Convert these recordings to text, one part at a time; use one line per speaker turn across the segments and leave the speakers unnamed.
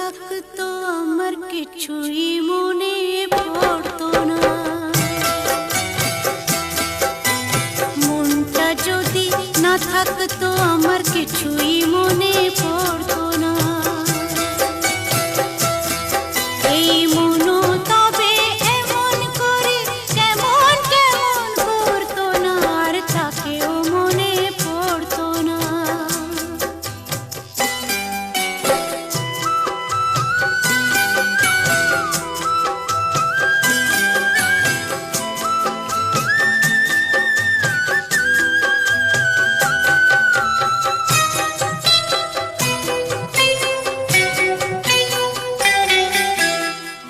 থাকতো আমার কিছুই মনে পড়তো না। মনটা যদি না থাকতো আমার কিছুই মনে পড়তো না। এই মনও তবে এমন করে কেমন কেমন করতো না, আর তাকেও মনে পড়তো না।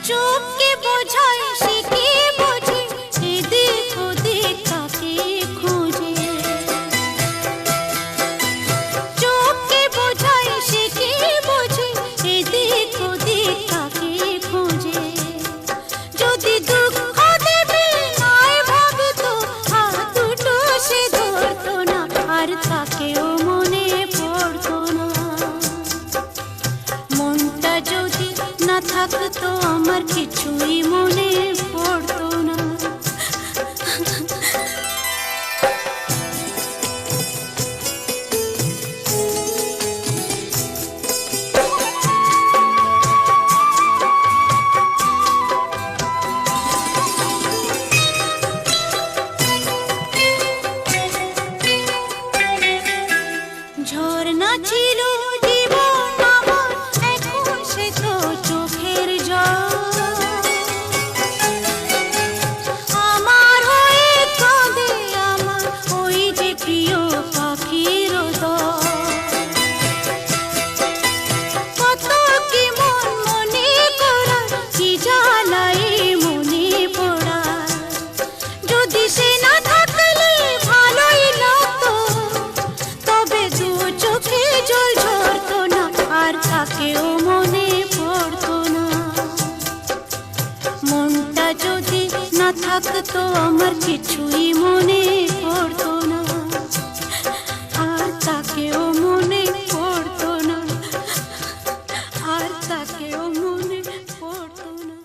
চোখকে বোঝায় সে কি বোঝে, এদিক ওদিক কাকে খোঁজে। চোখকে বোঝায় সে কি বোঝে, এদিক ওদিক কাকে খোঁজে। যদি দুঃখ দেবে নয় ভাবতো, হাত দুটো সে ধরতো না, আর তাকেও মনে পড়তো না। মনটা যদি না থাকতো আমার কিছুই মনে পড়তো না। ঝর্ণা ছিল জীবন আমার, এখন সে তো চোখের জল। আমার হয়ে কাঁদে আমার ওই যে প্রিয় পাখির দল। কত কি মন মনে করা, কি জ্বালাই মনে পড়া। যদি সে না থাকলে ভালোই লাগতো, তবে দু চোখে জল ঝরতো না, আর তাকেও মনে পড়তো না। মনটা যদি না থাকতো আমার কিছুই মনে পড়তো না, আর তাকেও মনে পড়তো না, আর তাকেও মনে পড়তো না।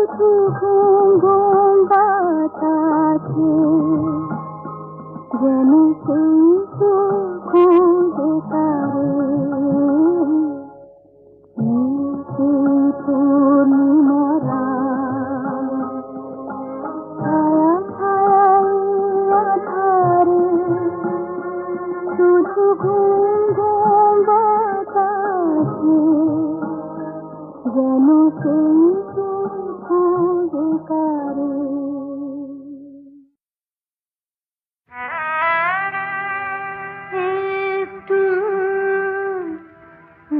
শুধু ঘুম ঘুম বাতাসে যেন সেই খুঁজে তারে সেই পূর্ণিমারা ছায়া ছায়ায় আধারে শুধু ঘুম ঘুম বাতাসে যেন সেই খুঁজে তারে একটু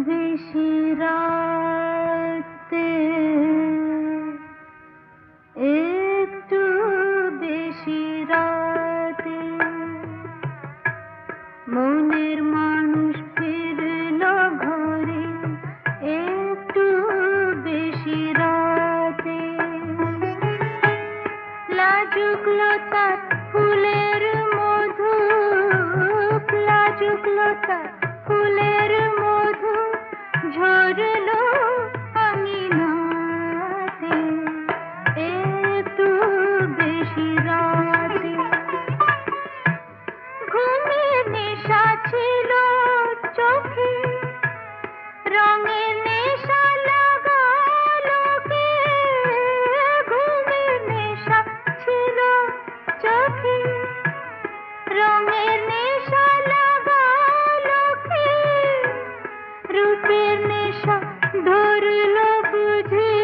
বেশি রাতে একটু বেশি রাতে মনের মানুষ ফিরল ঘরে একটু বেশি রাতে লাজুক লতা ফুলের মধু লাজুক লতা ফুলের মধু ঝরলো আঙিনাতে একটু বেশি রাতে ঘুমের নেশা ছিল চোখে রঙের নেশা লাগালো কে ঘুমের নেশা ছিল চোখে রঙের নেশা লাগালো কে রূপের নেশা ধরলো বুঝি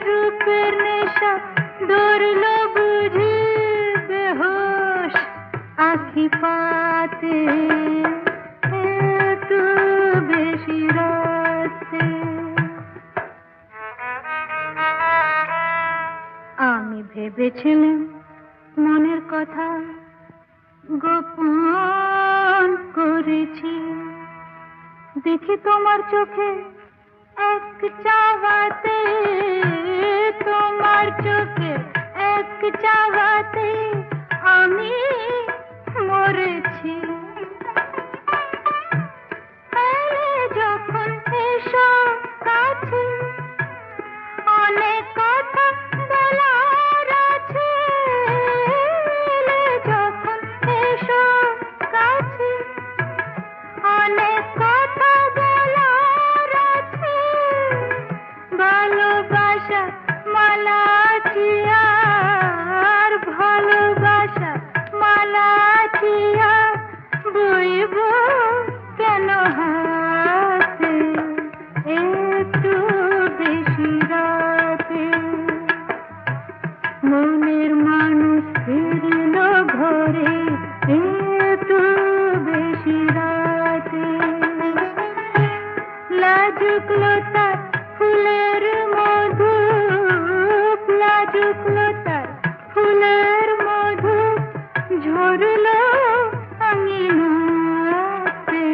রূপের নেশা ধরলো বুঝি বেহোশ আখি পাতে একটু বেশি রাতে আমি ভেবেছিলাম মনের কথা গোপন করেছি দেখি তোমার চোখে এক চাওয়াতে তোমার চোখে এক চাওয়াতে আমি মরেছি যখন এসো কাছে অনেক কথা বলার আছে যখন এসো কাছে অনেক কথা বলার আছে ভালোবাসা মালা আছে আর ভালোবাসা মালা আছে আর বইব কেন হাতে একটু বেশি রাতে মনের মানুষ ফিরল ঘরে একটু বেশি রাতে লাজুক লতা ফুলের মধু লাজুক লতা ফুলের মধু ঝরলো আঙিনাতে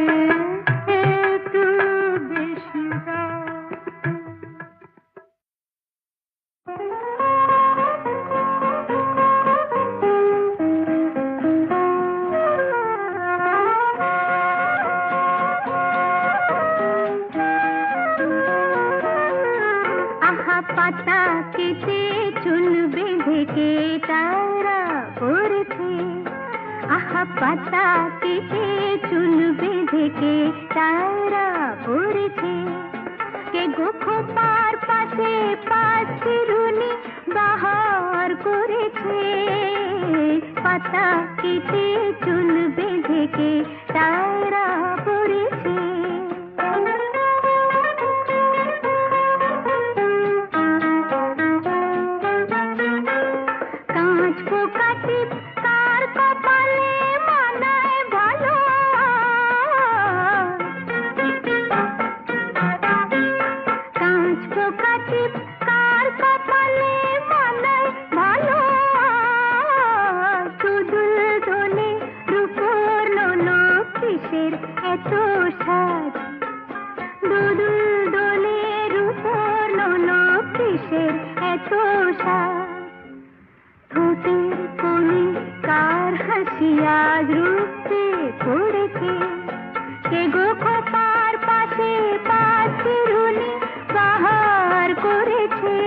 একটু বেশি রাতে পাতা কেটে চুল বেঁধে কে তারা পড়ছে আহা পাতা কেটে চুল বেঁধে কে তারা পড়ছে কে গোখো পার পাশে পাশিরুনি বাহার করেছে পাতা কেটে চুল বেঁধে কে তারা পড়ছে এত সাজ দুদুল দোলের উপর নলো কিসের এত সাজ ঠোঁটের কোণে কার হাসি আজ রূপে পড়েছে কে গো খোপার পাশে পাশিরুনি বাহার করেছে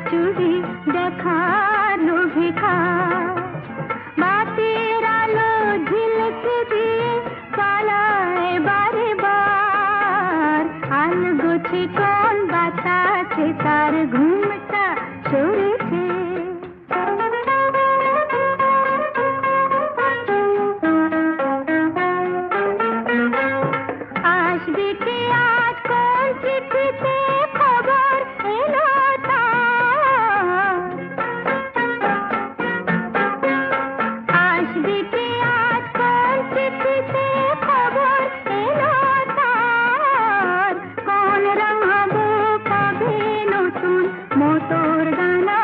চুড়ি দেখার লোভে খায় বাতের আলো ঝিলকে দিয়ে পালায় বারে বার আলগোছে কোন বাতাসে তার ঘুমটা সরেছে আসবে কে আজ কোন চিঠিতে খবর এলো তার আসবে কে আজ কোন চিঠিতে খবর এলো তার কোন রঙ হবো কবে নতুন মোটর গানা